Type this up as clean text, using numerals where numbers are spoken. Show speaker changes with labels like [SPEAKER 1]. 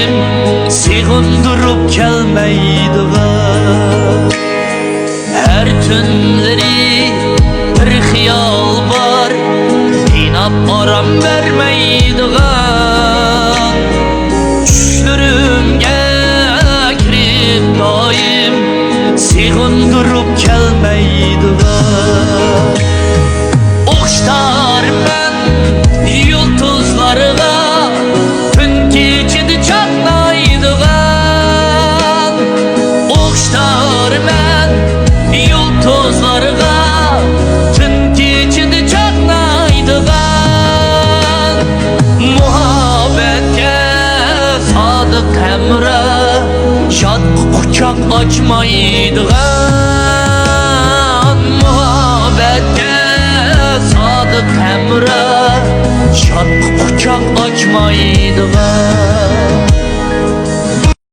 [SPEAKER 1] doim sig'indirib kelmaydigan. Her tünleri bir xiyal var, inap aram vermeydigan. Düşlerimge kirip doim sig'indirib kelmaydigan. O'xshar men yulduzlarga tun kechida chaqnaydigan. O'xshar men yulduzlarga tun kechida chaqnaydigan. Muhabbetga sodiq hamra shod quchoq ochmaydigan.